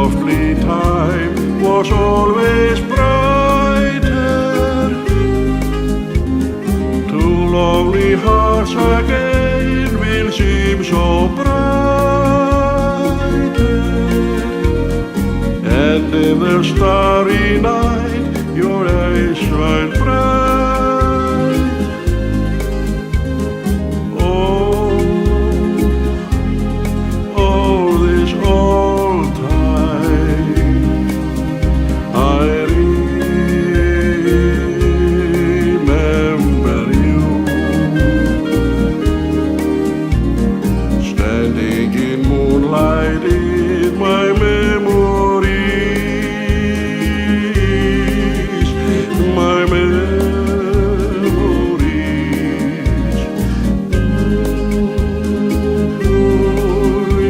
softly time was always brighter. Two lonely hearts again will seem so brighter. And in the starry night your eyes shine bright. Oh, this old time I remember you, standing in moonlight in my memories, my memories,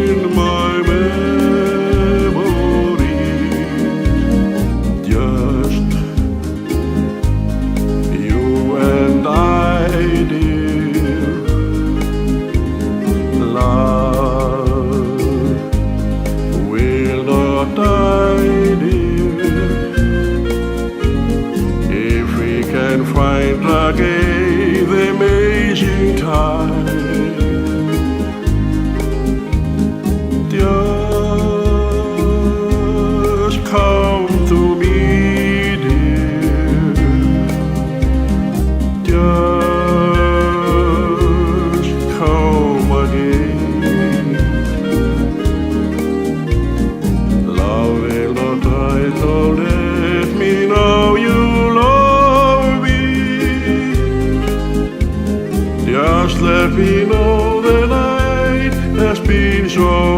in my memories, just you and I, dear. Love will not die, dear, if we can find again the amazing time. Just come to me, dear. Just come again. Love will not die, so let me know you love me. Just let me know the night has been so